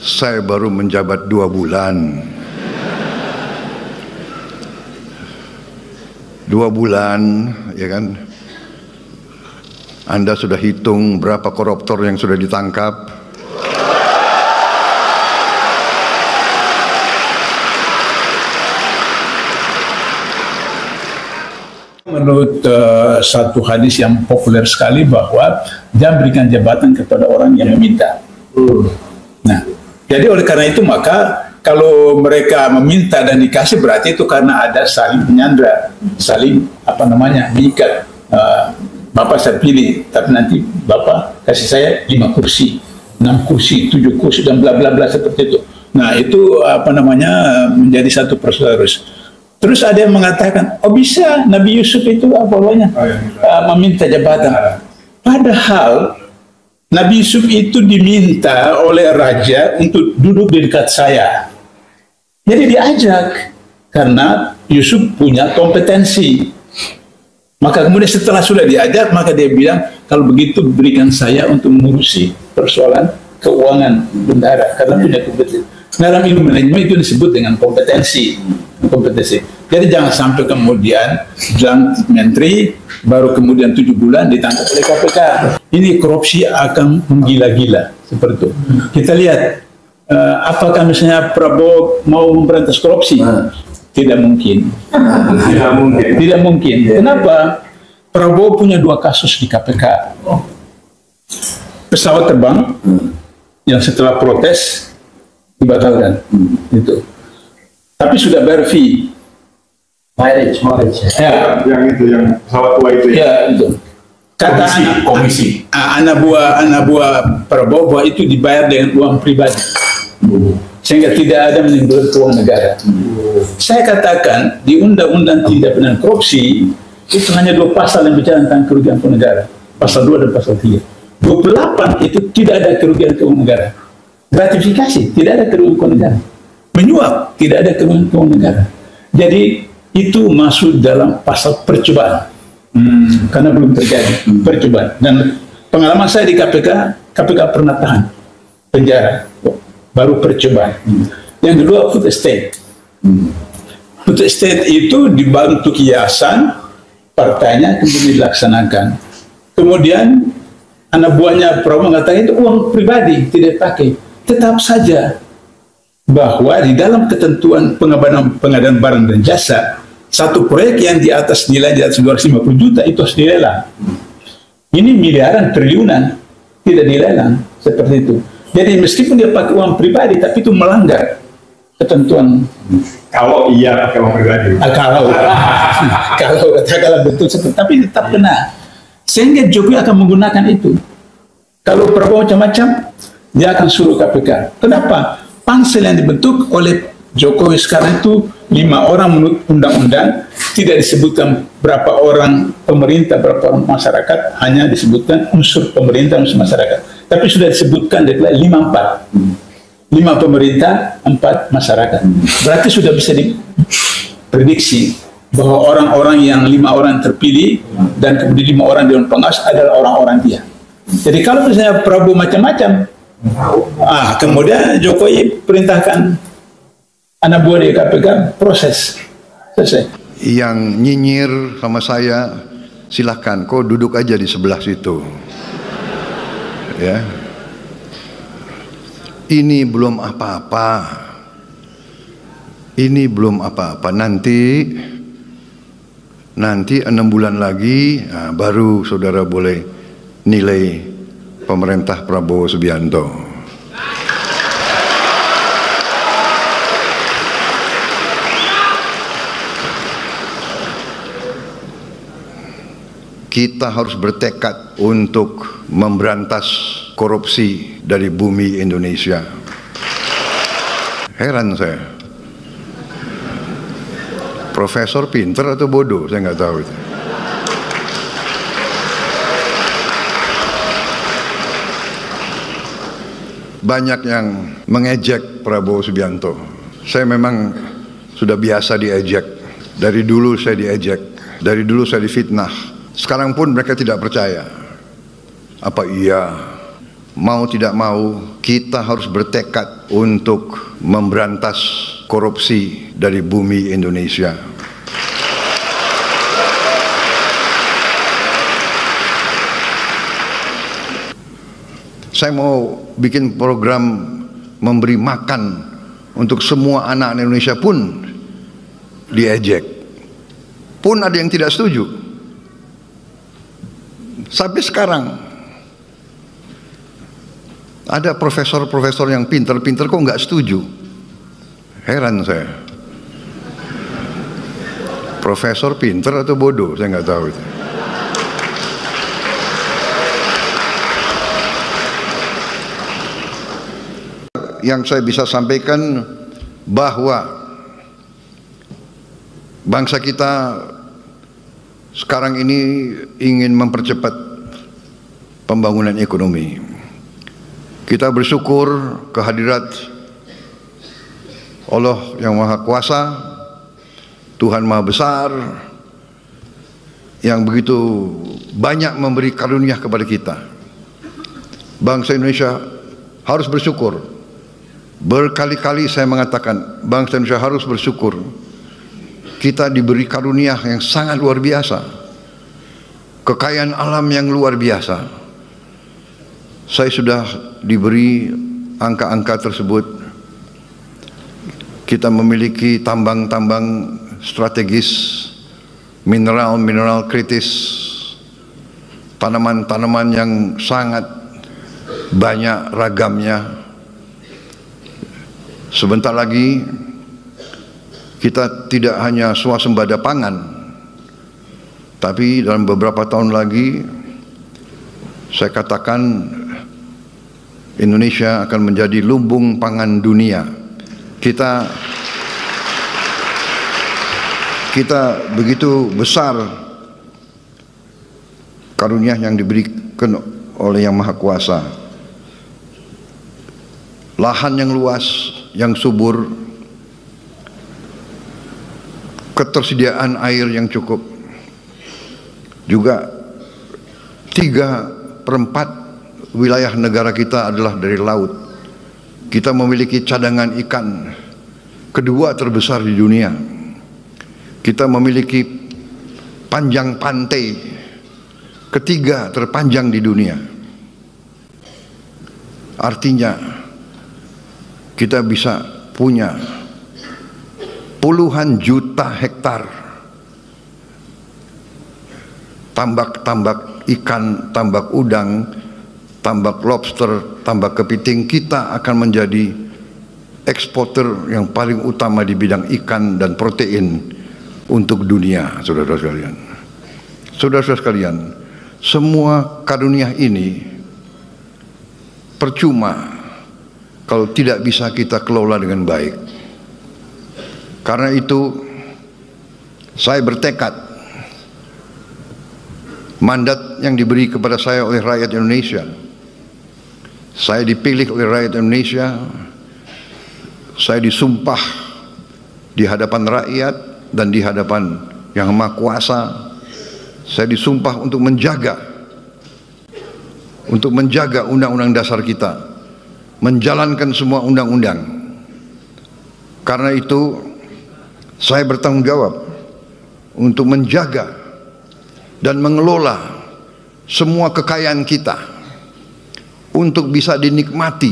Saya baru menjabat 2 bulan. 2 bulan, ya kan? Anda sudah hitung berapa koruptor yang sudah ditangkap? Menurut satu hadis yang populer sekali bahwa jangan berikan jabatan kepada orang yang meminta. Nah, jadi oleh karena itu maka kalau mereka meminta dan dikasih berarti itu karena ada saling menyandra, saling mengikat. Bapak saya pilih, tapi nanti Bapak kasih saya 5 kursi, 6 kursi, 7 kursi dan bla bla bla seperti itu. Nah itu menjadi satu prosedur. Terus ada yang mengatakan, oh bisa Nabi Yusuf itu meminta jabatan. Padahal Nabi Yusuf itu diminta oleh raja untuk duduk di dekat saya. Jadi diajak karena Yusuf punya kompetensi. Maka kemudian setelah sudah diajak, maka dia bilang, kalau begitu berikan saya untuk mengurusi persoalan keuangan bendahara karena punya kompetensi. Dalam ilmu manajemen itu disebut dengan kompetensi. Jadi jangan sampai kemudian dilantik menteri, baru kemudian 7 bulan ditangkap oleh KPK. Ini korupsi akan menggila-gila seperti itu. Kita lihat apakah misalnya Prabowo mau memberantas korupsi? Tidak mungkin. Tidak mungkin. Kenapa? Prabowo punya 2 kasus di KPK. Pesawat terbang yang setelah protes dibatalkan. Itu. Tapi sudah bayar fee. Marriage. Ya. Yang pesawat tua itu. Ya, itu. Kata komisi. Anak buah Prabowo bahwa itu dibayar dengan uang pribadi. Sehingga tidak ada menimbulkan keuangan negara. Saya katakan di Undang-Undang Tindak Pidana Korupsi itu hanya 2 pasal yang bicara tentang kerugian keuangan negara, pasal 2 dan pasal 3. 28 itu tidak ada kerugian keuangan negara. Gratifikasi tidak ada kerugian keuangan negara. Menyuap tidak ada kerugian keuangan negara. Jadi itu masuk dalam pasal percobaan. Karena belum terjadi percobaan. Dan pengalaman saya di KPK pernah tahan penjara. Baru percobaan. Yang kedua food estate. Food estate itu dibantu kiasan partainya kemudian dilaksanakan. Kemudian anak buahnya Prabowo mengatakan itu uang pribadi tidak pakai. Tetap saja bahwa di dalam ketentuan pengadaan barang dan jasa, satu proyek yang di atas nilai di atas 250 juta itu harus dilelang. Ini miliaran triliunan tidak dilelang seperti itu. Jadi meskipun dia pakai uang pribadi, tapi itu melanggar ketentuan. Kalau iya pakai uang pribadi. Kalau betul seperti, tapi tetap kena. Sehingga Jokowi akan menggunakan itu. Kalau Prabowo macam-macam, dia akan suruh KPK. Kenapa? Pansel yang dibentuk oleh Jokowi sekarang itu 5 orang menurut undang-undang, tidak disebutkan berapa orang pemerintah, berapa orang masyarakat, hanya disebutkan unsur pemerintah, unsur masyarakat. Tapi sudah disebutkan dari 5-4. 5 pemerintah, 4 masyarakat. Berarti sudah bisa diprediksi bahwa orang-orang yang 5 orang terpilih dan kemudian 5 orang dewan pengawas adalah orang-orang dia. Jadi kalau misalnya Prabowo macam-macam, kemudian Jokowi perintahkan anak buah di KPK proses selesai. Yang nyinyir sama saya, silahkan, kau duduk aja di sebelah situ. Ya, ini belum apa-apa. Ini belum apa-apa. Nanti 6 bulan lagi baru saudara boleh nilai pemerintah Prabowo Subianto. Kita harus bertekad untuk memberantas korupsi dari bumi Indonesia. Heran saya. Profesor pinter atau bodoh, saya nggak tahu itu. Banyak yang mengejek Prabowo Subianto. Saya memang sudah biasa diejek. Dari dulu saya diejek. Dari dulu saya difitnah. Sekarang pun mereka tidak percaya. Apa iya mau tidak mau kita harus bertekad untuk memberantas korupsi dari bumi Indonesia. Saya mau bikin program memberi makan untuk semua anak Indonesia, pun diejek, pun ada yang tidak setuju. Sampai sekarang ada profesor-profesor yang pinter-pinter kok nggak setuju. Heran saya. Profesor pinter atau bodoh, saya nggak tahu itu. Yang saya bisa sampaikan bahwa bangsa kita sekarang ini ingin mempercepat pembangunan ekonomi. Kita bersyukur kehadirat Allah yang Maha Kuasa, Tuhan Maha Besar, yang begitu banyak memberi karunia kepada kita. Bangsa Indonesia harus bersyukur. Berkali-kali saya mengatakan bangsa Indonesia harus bersyukur. Kita diberi karunia yang sangat luar biasa, kekayaan alam yang luar biasa. Saya sudah diberi angka-angka tersebut. Kita memiliki tambang-tambang strategis, mineral-mineral kritis, tanaman-tanaman yang sangat banyak ragamnya. Sebentar lagi kita tidak hanya swasembada pangan, tapi dalam beberapa tahun lagi saya katakan Indonesia akan menjadi lumbung pangan dunia. Kita begitu besar karunia yang diberikan oleh Yang Maha Kuasa. Lahan yang luas, yang subur, ketersediaan air yang cukup, juga 3/4 wilayah negara kita adalah dari laut. Kita memiliki cadangan ikan kedua terbesar di dunia. Kita memiliki panjang pantai ketiga terpanjang di dunia. Artinya kita bisa punya puluhan juta hektar tambak-tambak ikan, tambak udang, tambak lobster, tambak kepiting. Kita akan menjadi eksporter yang paling utama di bidang ikan dan protein untuk dunia, saudara-saudara sekalian. Saudara-saudara sekalian, semua karunia ini percuma kalau tidak bisa kita kelola dengan baik. Karena itu saya bertekad, mandat yang diberi kepada saya oleh rakyat Indonesia, saya dipilih oleh rakyat Indonesia, saya disumpah di hadapan rakyat dan di hadapan Yang Maha Kuasa. Saya disumpah untuk menjaga undang-undang dasar kita, menjalankan semua undang-undang. Karena itu saya bertanggung jawab untuk menjaga dan mengelola semua kekayaan kita untuk bisa dinikmati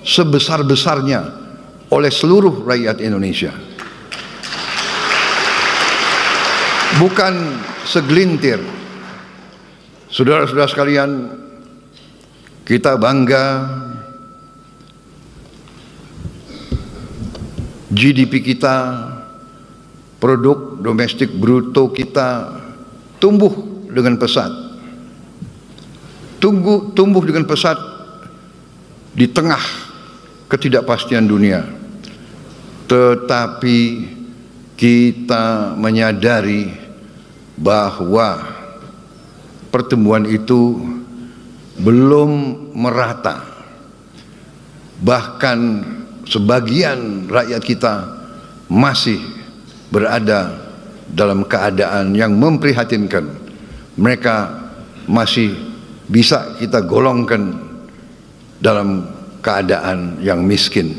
sebesar-besarnya oleh seluruh rakyat Indonesia. Bukan segelintir. Saudara-saudara sekalian, kita bangga GDP kita, produk domestik bruto kita tumbuh dengan pesat. Tumbuh dengan pesat di tengah ketidakpastian dunia. Tetapi kita menyadari bahwa pertumbuhan itu belum merata. Bahkan sebagian rakyat kita masih berada dalam keadaan yang memprihatinkan. Mereka masih bisa kita golongkan dalam keadaan yang miskin.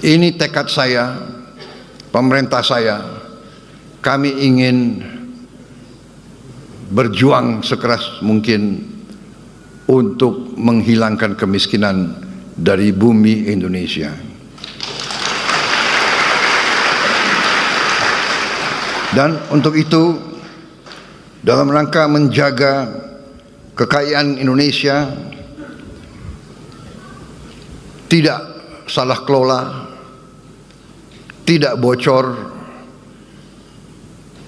Ini tekad saya, pemerintah saya. Kami ingin berjuang sekeras mungkin untuk menghilangkan kemiskinan dari bumi Indonesia. Dan untuk itu, dalam rangka menjaga kekayaan Indonesia tidak salah kelola, tidak bocor,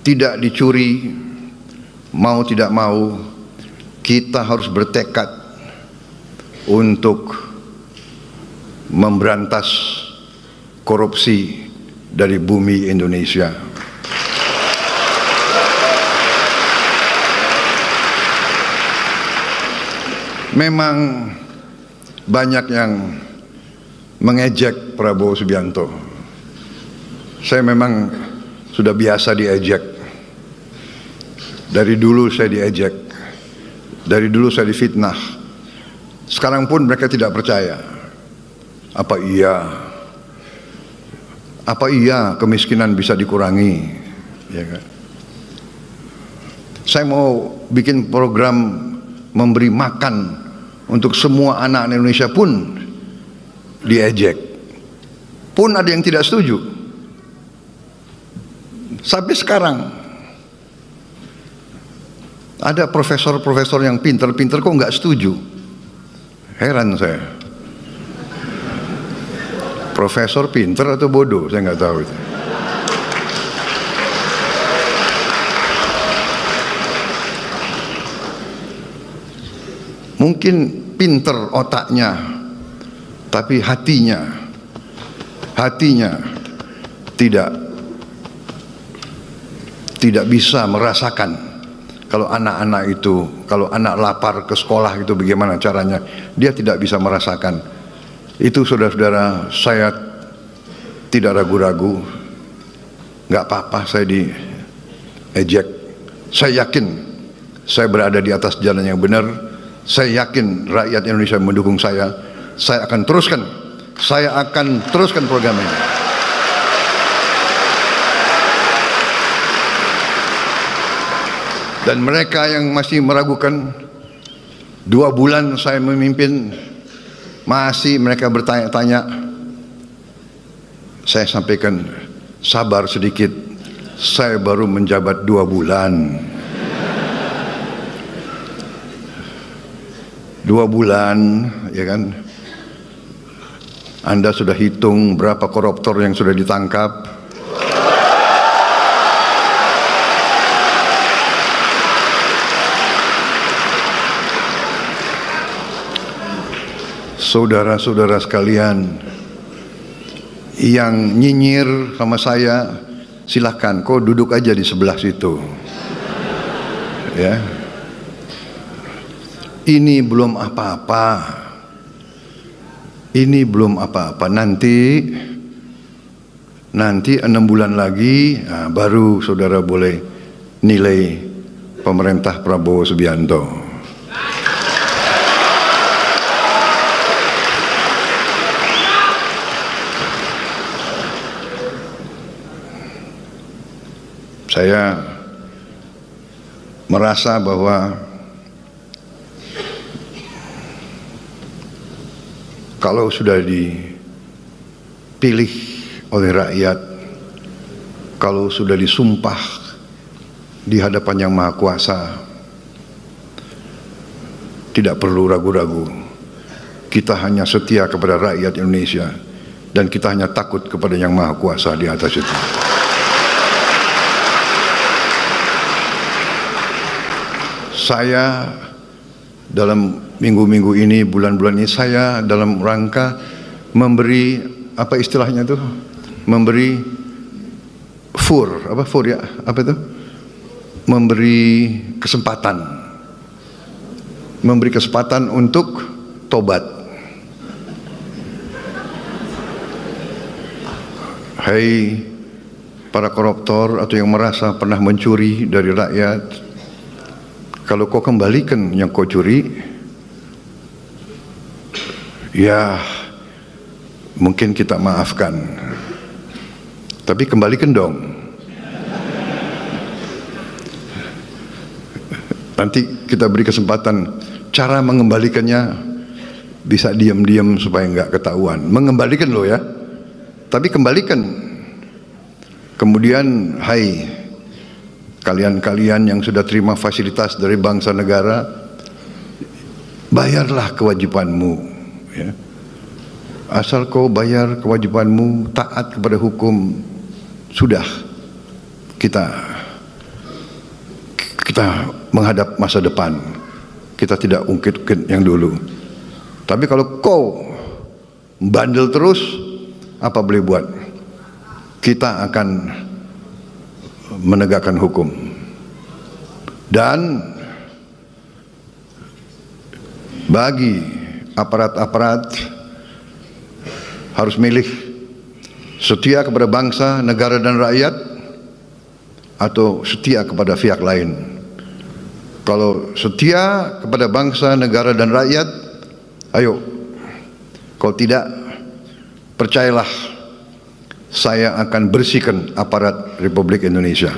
tidak dicuri, mau tidak mau kita harus bertekad untuk memberantas korupsi dari bumi Indonesia. Memang banyak yang mengejek Prabowo Subianto. Saya memang sudah biasa diejek. Dari dulu saya diejek. Dari dulu saya difitnah. Sekarang pun mereka tidak percaya. Apa iya kemiskinan bisa dikurangi? Ya kan? Saya mau bikin program memberi makan untuk semua anak Indonesia pun diejek. Pun ada yang tidak setuju. Sampai sekarang ada profesor-profesor yang pinter-pinter kok nggak setuju. Heran saya. Profesor pinter atau bodoh, saya nggak tahu itu. Mungkin pinter otaknya, tapi hatinya tidak bisa merasakan kalau anak-anak itu, kalau anak lapar ke sekolah itu bagaimana caranya, dia tidak bisa merasakan. Itu saudara-saudara, saya tidak ragu-ragu, nggak apa-apa saya diejek. Saya yakin saya berada di atas jalan yang benar. Saya yakin rakyat Indonesia mendukung saya. Saya akan teruskan program ini. Dan mereka yang masih meragukan, 2 bulan saya memimpin, masih mereka bertanya-tanya, saya sampaikan, sabar sedikit, saya baru menjabat 2 bulan. 2 bulan, ya kan? Anda sudah hitung berapa koruptor yang sudah ditangkap? Saudara-saudara sekalian yang nyinyir sama saya, silahkan, kau duduk aja di sebelah situ. Ya. Ini belum apa-apa. Ini belum apa-apa. Nanti 6 bulan lagi, baru saudara boleh nilai pemerintah Prabowo Subianto. Saya merasa bahwa kalau sudah dipilih oleh rakyat, kalau sudah disumpah di hadapan Yang Maha Kuasa, tidak perlu ragu-ragu. Kita hanya setia kepada rakyat Indonesia dan kita hanya takut kepada Yang Maha Kuasa di atas itu. Saya dalam minggu-minggu ini, bulan-bulan ini, saya dalam rangka memberi, apa istilahnya itu, memberi memberi kesempatan untuk tobat. Hai para koruptor atau yang merasa pernah mencuri dari rakyat, kalau kau kembalikan yang kau curi, ya mungkin kita maafkan, tapi kembalikan dong. Nanti kita beri kesempatan, cara mengembalikannya bisa diam-diam supaya nggak ketahuan. Mengembalikan loh ya, tapi kembalikan. Kemudian, hai kalian-kalian yang sudah terima fasilitas dari bangsa negara, bayarlah kewajibanmu. Ya. Asal kau bayar kewajibanmu, taat kepada hukum, sudah kita menghadap masa depan. Kita tidak ungkit-ungkit yang dulu. Tapi kalau kau bandel terus, apa boleh buat? Kita akan menegakkan hukum. Dan bagi aparat-aparat harus milih setia kepada bangsa, negara dan rakyat, atau setia kepada pihak lain. Kalau setia kepada bangsa, negara dan rakyat, ayo. Kalau tidak, percayalah, saya akan bersihkan aparat Republik Indonesia.